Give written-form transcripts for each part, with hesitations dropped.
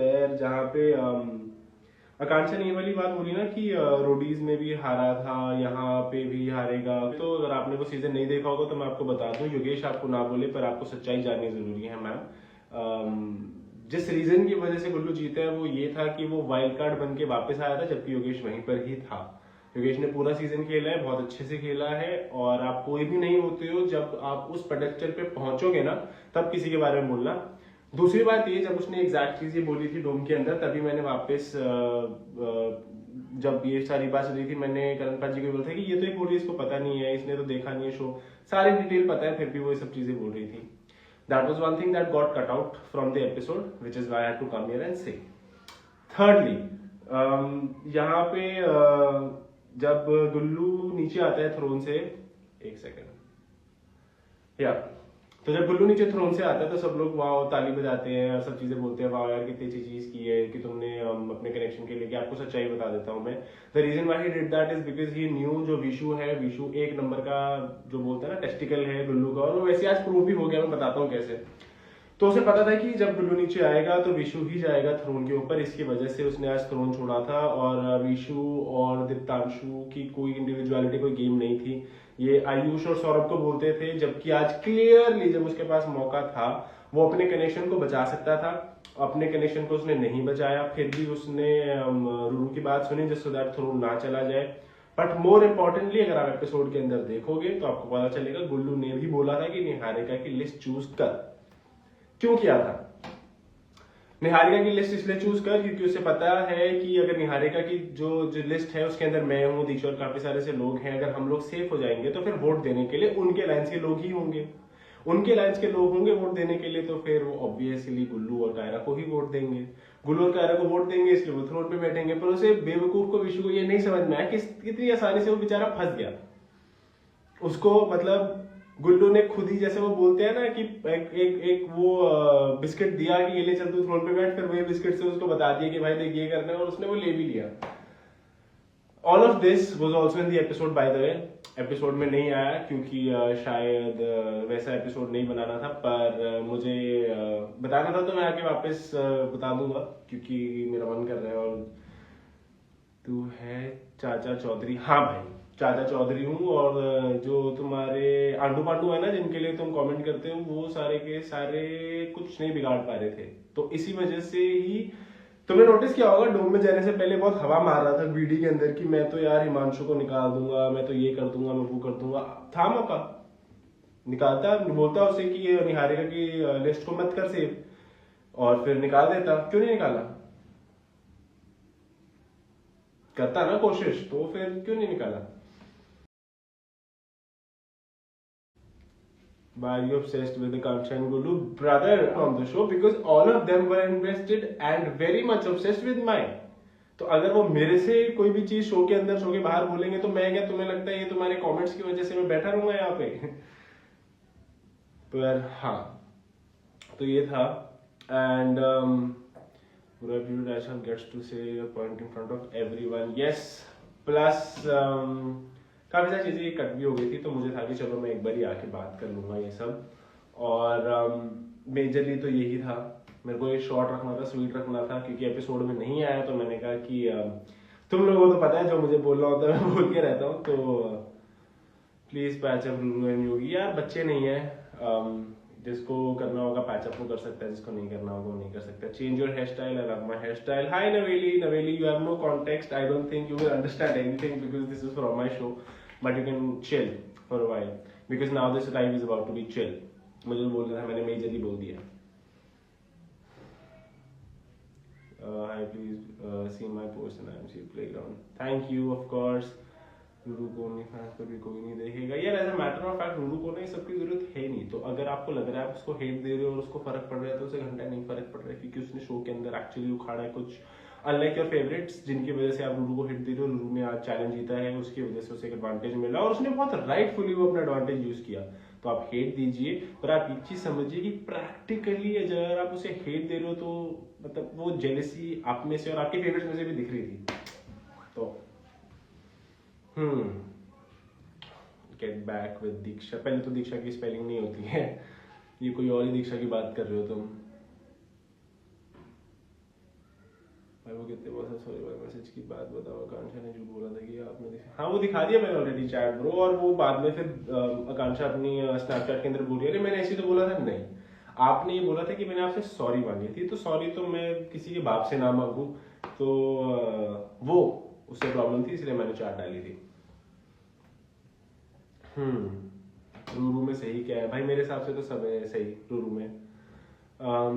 Where जहाँ पे आकांक्षा ने ये वाली बात बोली ना कि रोडीज में भी हारा था, यहाँ पे भी हारेगा। तो अगर आपने वो सीजन नहीं देखा होगा तो मैं आपको बता दूं, योगेश आपको ना बोले पर आपको सच्चाई जाननी जरूरी है मैम। जिस रीजन की वजह से गुल्लू जीता है वो ये था कि वो वाइल्ड कार्ड बन के वापस आया था, जबकि योगेश वहीं पर ही था। योगेश ने पूरा सीजन खेला है, बहुत अच्छे से खेला है, और आप कोई भी नहीं होते हो जब आप उस पेडेस्टल पे पहुंचोगे ना, तब किसी के बारे में बोलना। दूसरी बात ये, जब उसने एग्जैक्ट चीज ये बोली थी डोम के अंदर, तभी मैंने वापस जब ये सारी बात सुनी थी, मैंने करण पाल जी को बोला था कि ये तो एक बोल रही है, इसको पता नहीं है, इसने तो देखा नहीं है शो, सारी डिटेल पता है, फिर भी वो ये सब चीजें बोल रही थी। That was one thing that got cut out from the episode, which is why I had to come here and say. Thirdly, यहाँ पे जब गुल्लू नीचे आता है थ्रोन से, एक सेकंड, या तो जब गुल्लू नीचे थ्रोन से आता है तो सब लोग वाह ताली बजाते हैं और सब चीजें बोलते हैं, वाह यार कितनी अच्छी चीज की है कि तुमने अपने कनेक्शन के लिए। कि आपको सच्चाई बता देता हूँ मैं, the reason why he did that is because he knew जो विशु है, विशु एक नंबर का जो बोलते हैं ना टेस्टिकल है गुल्लू का, और वो वैसे आज प्रूव भी हो गया, मैं बताता हूँ कैसे। तो उसे पता था कि जब गुल्लू नीचे आएगा तो विशु ही जाएगा थ्रोन के ऊपर, इसकी वजह से उसने आज थ्रोन छोड़ा था। और विशु और दीप्तांशु की कोई इंडिविजुअलिटी, कोई गेम नहीं थी, ये आयुष और सौरभ को बोलते थे, जबकि आज क्लियरली जब उसके पास मौका था वो अपने कनेक्शन को बचा सकता था, अपने कनेक्शन को उसने नहीं बचाया, फिर भी उसने रूरू की बात सुनी जिससे दैट थ्रोन ना चला जाए। बट मोर इम्पोर्टेंटली अगर आप एपिसोड के अंदर देखोगे तो आपको पता चलेगा गुल्लू ने भी बोला था कि निहारिका की लिस्ट चूज कर। क्यों किया था? निहारिका की लिस्ट इसलिए चूज कर क्योंकि उसे पता है कि अगर निहारिका की जो लिस्ट है उसके अंदर मैं हूं, दीक्षा और काफी सारे से लोग हैं, अगर हम लोग सेफ हो जाएंगे तो फिर वोट देने के लिए उनके लाइन्स के लोग ही होंगे, उनके लाइन्स के लोग होंगे वोट देने के लिए, तो फिर वो ऑब्वियसली गुल्लू और कायरा को ही वोट देंगे। गुल्लू और कायरा को वोट देंगे इसलिए वो थ्रोन पे बैठेंगे। पर उसे बेवकूफ को, विशु को ये नहीं समझ में आया कि कितनी आसानी से वो बेचारा फंस गया। उसको मतलब गुल्लू ने खुद ही, जैसे वो बोलते हैं ना कि एक वो बिस्किट दिया कि ये ले चल तू थ्रोन पे बैठ, फिर वही बिस्किट से उसको बता दिया कि भाई देख ये करना है, और उसने वो ले भी लिया। All of this was also in the episode by the way. Episode में नहीं आया क्योंकि शायद वैसा एपिसोड नहीं बनाना था, पर मुझे बताना था तो मैं आके वापस बता दूंगा क्योंकि मेरा मन कर रहा है। और तू है चाचा चौधरी? हाँ भाई, चाचा चौधरी हूँ, और जो तुम्हारे आंडू पांडू है ना जिनके लिए तुम कमेंट करते हो, वो सारे के सारे कुछ नहीं बिगाड़ पा रहे थे। तो इसी वजह से ही तुमने नोटिस किया होगा डोम में जाने से पहले बहुत हवा मार रहा था बीडी के अंदर कि मैं तो यार हिमांशु को निकाल दूंगा, मैं तो ये कर दूंगा, मैं वो कर दूंगा। था मौका, निकालता, बोलता उसे कि ये निहारिका की लिस्ट को मत कर सेव, और फिर निकाल देता। क्यों नहीं निकाला? करता ना कोशिश, तो फिर क्यों नहीं निकाला? Why are you obsessed with Akansha and Gulu? Brother, on the show because all of them were invested and very much obsessed with mine. तो अगर वो मेरे से कोई भी चीज शो के अंदर शो के बाहर बोलेंगे तो मैं क्या, तुम्हें लगता है ये तुम्हारे कमेंट्स की वजह से मैं बैठा रहूंगा यहाँ पे? पर हाँ, तो ये था। And gets to say a point in front of everyone. Yes, plus काफी सारी चीजें कट भी हो गई थी, तो मुझे था कि चलो मैं एक बार ही आके बात कर लूंगा ये सब। और मेजरली तो यही था, मेरे को ये शॉर्ट रखना था, स्वीट रखना था, क्योंकि एपिसोड में नहीं आया तो मैंने कहा कि तुम लोगों को तो पता है जो मुझे बोलना होता है मैं बोल के रहता हूँ। तो प्लीज पैचअप योगी, यार बच्चे नहीं है, जिसको करना होगा पैचअप वो कर सकता है, जिसको नहीं करना होगा वो नहीं कर सकता। Change your hair style, I love my hair style. Hi Naveli, you have no context, I don't think you will understand anything because this is from my show, but you can chill for a while because now this life is about to be chill. मुझे बोलना था, मैंने majorly बोल दिया। Hi, please see my post in IMC Playground. Thank you, of course. Ruru को नहीं fans पर भी कोई नहीं देखेगा यार, as a matter of fact Ruru को ना सब की जरूरत है नहीं। तो अगर आपको लग रहा है आप उसको हेट दे रहे हो और उसको फर्क पड़ रहा है, तो उसे घंटा नहीं फर्क पड़ रहा है, क्योंकि उसने शो के अंदर एक्चुअली उखाड़ा है कुछ, अनलाइक योर फेवरेट्स जिनकी वजह से आप रूरू को हिट दे रहे हो। रूरू ने आज चैलेंज जीता है, उसकी वजह से उसे एक एडवांटेज मिला और उसने बहुत राइटफुली वो अपना एडवांटेज यूज किया। तो आप हेट दीजिए, पर आप एक चीज समझिए कि प्रैक्टिकली अगर आप उसे हेट दे रहे हो तो मतलब वो जेलसी आप में से और आपके फेवरेट्स में से भी दिख रही थी। तो गेट बैक विद दीक्षा। पहले तो दीक्षा की स्पेलिंग नहीं होती है, ये कोई और ही दीक्षा की बात कर रहे हो तुम। कितने बहुत सॉरी भाई मैसेज की बात बताओ, आकांक्षा ने झूठ बोला था कि आपने हाँ वो दिखा दिया मैंने ऑलरेडी चैट ब्रो, और वो बाद में फिर आकांक्षा अपनी स्नैपचैट के अंदर बोल रही है मैंने ऐसे तो बोला था, नहीं आपने ये बोला था कि मैंने आपसे सॉरी मांगी थी, तो सॉरी तो मैं किसी के बाप से ना मांगू, तो वो उससे प्रॉब्लम थी इसलिए मैंने चैट डाली थी। रूरू में सही क्या है भाई, मेरे हिसाब से तो सब है सही रूरू में।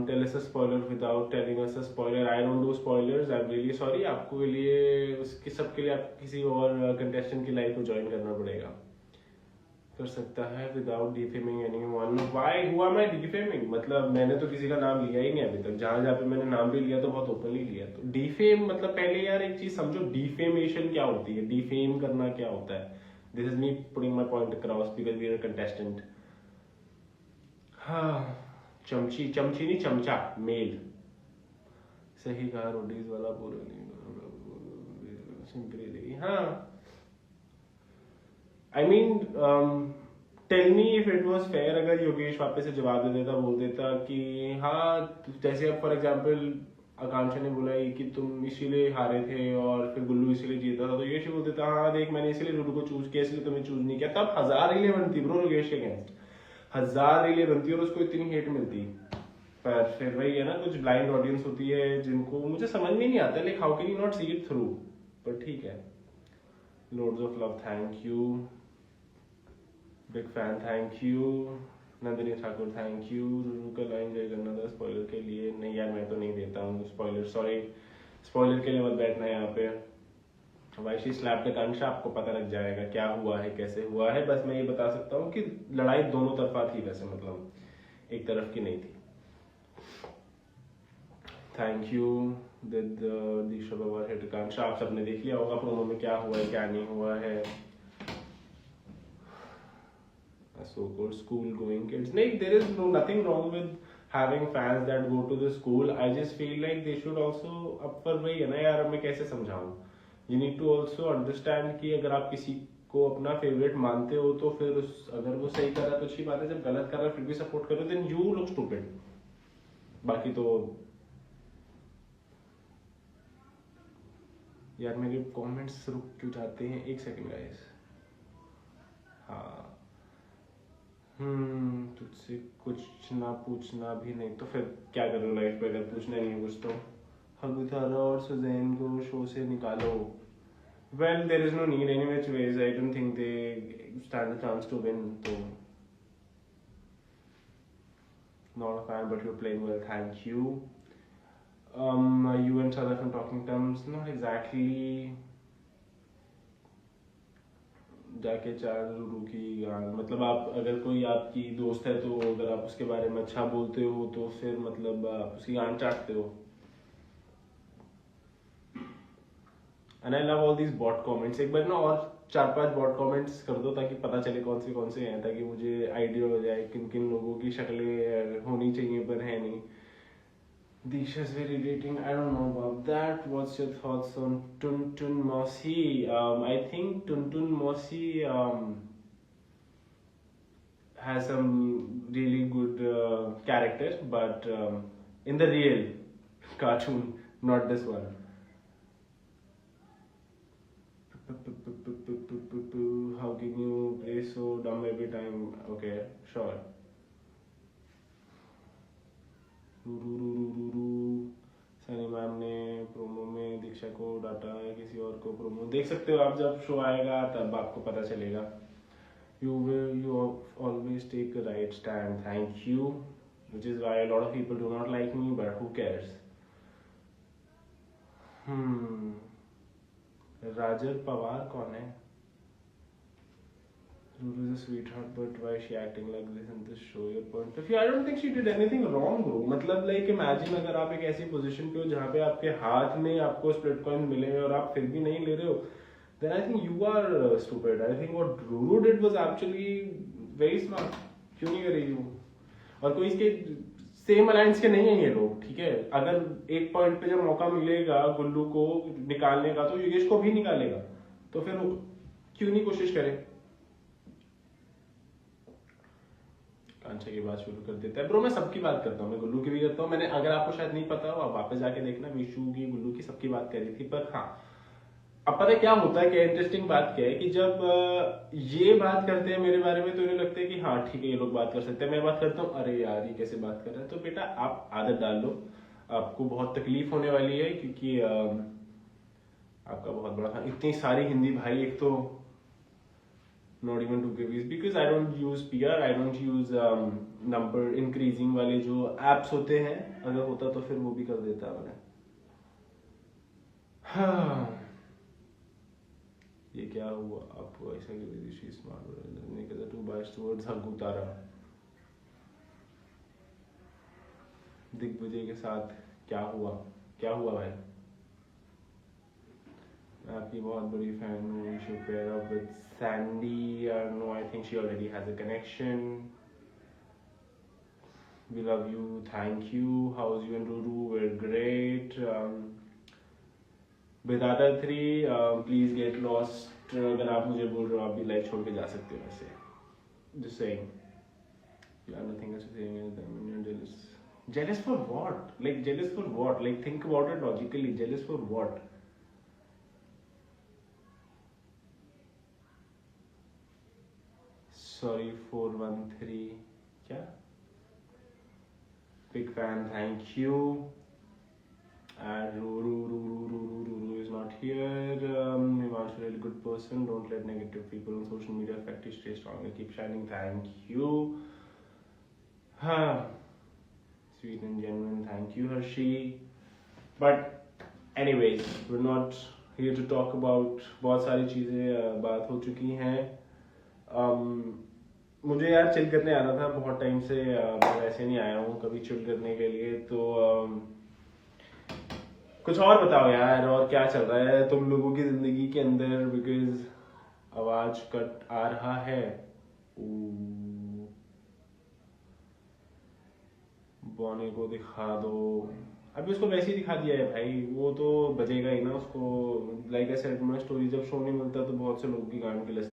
Tell us a spoiler without telling us a spoiler. I don't do spoilers. I'm really sorry. आपको के लिए उसके सब के लिए आप किसी और कंटेस्टेंट की लाइफ को ज्वाइन करना पड़ेगा। कर सकता है without defaming anyone. Why? Who am I defaming? मतलब मैंने तो किसी का नाम लिया ही नहीं अभी तक, जहाँ जहाँ पे मैंने नाम भी लिया तो बहुत ओपनली लिया। तो defame मतलब पहले यार एक चीज समझो, defamation क्या होती है, defame करना क्या होता है। This is me putting my point across because we are a contestant. हाँ, चमची नहीं चमचा, मेल। सही कहा, रोडीज वाला पूरा नहीं। हाँ, I mean tell me if it was fair अगर योगेश वापस से जवाब दे देता, बोल देता कि हाँ जैसे अब फॉर एग्जांपल आकांक्षा ने बोला कि तुम इसीलिए हारे थे और फिर गुल्लू इसीलिए जीता था, तो योगेश बोल देता हाँ देख मैंने इसीलिए गुल्लू को चूज किया इसलिए तुम्हें चूज नहीं किया, तब 1000 रीलें बनती ब्रो योगेश के अगेंस्ट, 1000 रीलें बनती और उसको इतनी हेट मिलती। पर फिर वही है ना, कुछ ब्लाइंड ऑडियंस होती है जिनको मुझे समझ में नहीं आता, like how can you not see it through, पर ठीक है। Loads of love, thank you, big fan thank you, Nandini Thakur thank you, Ruru का लाइन जय करना था स्पॉइलर के लिए, नहीं यार मैं तो नहीं देता हूँ स्पॉइलर, सॉरी स्पॉइलर के लिए मत बैठना यहाँ पे। वाइशी स्लैप द कंशा, आपको पता लग जाएगा क्या हुआ है कैसे हुआ है, बस मैं ये बता सकता हूँ कि लड़ाई दोनों तरफा थी, वैसे मतलब एक तरफ की नहीं थी। थैंक यू दीक्षा बाबा हेटकांक्षा, आप सबने देख लिया होगा प्रोमो में क्या हुआ है क्या नहीं हुआ है। So called school going kids, like there is nothing wrong with having fans that go to the school. I just feel like they should also अब पर वही है ना यार, मैं कैसे समझाऊं, you need to also understand कि अगर आप किसी को अपना फेवरेट मानते हो तो फिर अगर वो सही कर रहा है तो अच्छी बात है, जब गलत कर रहा है फिर भी सपोर्ट करो, then you look stupid। बाकी तो यार मेरे कमेंट्स रुक क्यों जाते हैं, एक सेकंड गाइस। हाँ तुझसे कुछ ना पूछना भी नहीं तो फिर क्या करो लाइफ पे, अगर पूछना नहीं है कुछ तो हगुतारा और सुजैन को शो से निकालो। Well there is no need any which ways, I don't think they stand a chance to win, तो not a fan but you are playing well, thank you. You and Sadaf in talking terms, not exactly। जाके चार रूरू की गान, मतलब आप अगर कोई आपकी दोस्त है तो अगर आप उसके बारे में अच्छा बोलते हो तो फिर मतलब आप उसकी गान चाटते हो। And I love all these bot comments, एक बार ना और 4-5 बॉट कमेंट्स कर दो ताकि पता चले कौन से हैं, ताकि मुझे आइडिया हो जाए किन किन लोगों की शक्लें होनी चाहिए पर है नहीं। Disha's very irritating. I don't know about that. What's your thoughts on Tuntun Mosi? I think Tuntun Mosi has some really good characters, but in the real cartoon, not this one. How can you play so dumb every time? Okay, sure. Sunny ma'am ने promo में दीक्षा को डांटा है, किसी और को promo देख सकते हो आप, जब शो आएगा तब आपको पता चलेगा। You always take a right stand, thank you, which is why a lot of people do not like me, but who cares। Roger Pawar कौन है? Ruru is a sweetheart, but why is she acting like this in this show? Your point of view? I don't think she did anything wrong, bro। मतलब like imagine अगर आप एक ऐसी position पे हो जहाँ पे आपके हाथ में आपको स्प्लिट कॉइन मिले और आप फिर भी नहीं ले रहे हो, then I think you are stupid। I think what Ruru did was actually very smart। क्यों नहीं करेगी वो? और कोई इसके सेम अलायंस के नहीं है ये लोग, ठीक है। अगर एक पॉइंट पे जब मौका मिलेगा गुल्लू को निकालने का तो योगेश को भी निकालेगा, तो फिर क्यों नहीं कोशिश करे। कांचा की बात शुरू कर देता है। ब्रो मैं सबकी बात करता हूँ, मैं गुल्लू की भी करता हूँ। मैंने, अगर आपको शायद नहीं पता हो आप वापस जाके देखना, विशु की गुल्लू की सबकी बात करी थी। पर हाँ, अब पता है क्या होता है, क्या इंटरेस्टिंग बात क्या है कि जब ये बात करते हैं मेरे बारे में तो इन्हें लगता है कि हाँ ठीक है ये लोग बात कर सकते हैं। मैं बात करता हूँ, अरे यार ये कैसे बात कर रहा है। तो बेटा आप आदत डाल लो, आपको बहुत तकलीफ होने वाली है, क्योंकि आपका बहुत बड़ा fan, इतनी सारी हिंदी भाई, एक तो not even 2 KBs, because I don't use PR, I don't use number increasing वाले जो apps होते हैं। अगर होता तो फिर वो भी कर देता मैंने। हाँ, ये क्या हुआ आपको ऐसा कि शी स्मार्ट टू बाइस टुवर्ड्स हग्गू तारा दिग्विजय के साथ क्या हुआ, क्या हुआ भाई? मैं आपकी बहुत बड़ी फैन हूँ। You should pair up with Sandy. No, I think she already has a connection. We love you, thank you. How's you and Ruru? We're great. बेदादा 3, प्लीज गेट लॉस्ट। अगर आप मुझे बोल रहे हो आप भी लाइफ छोड़ के जा सकते हो वैसे। Just saying. You have nothing else to say against them and you're jealous. Jealous for what? Like jealous for what? Like think about it logically. Jealous for what? Sorry 413. क्या? Big fan, thank you. And Ruru is not here. Himanshu, really good person. Don't let negative people on social media affect you. Stay strong and keep shining. Thank you. Sweet and genuine. Thank you, Hershey. But anyways, we're not here to talk about बहुत सारी चीज़ें बात हो चुकी हैं। मुझे यार chill करने आना था बहुत टाइम से। मैं वैसे नहीं आया हूँ कभी चिल करने के लिए। तो कुछ और बताओ यार, और क्या चल रहा है तुम लोगों की जिंदगी के अंदर? बिकॉज आवाज कट आ रहा है। बॉनी को दिखा दो। अभी उसको वैसे ही दिखा दिया है भाई, वो तो बजेगा ही ना उसको। लाइक आई सेड, मैं स्टोरी जब शो नहीं मिलता तो बहुत से लोगों की गांड के लिए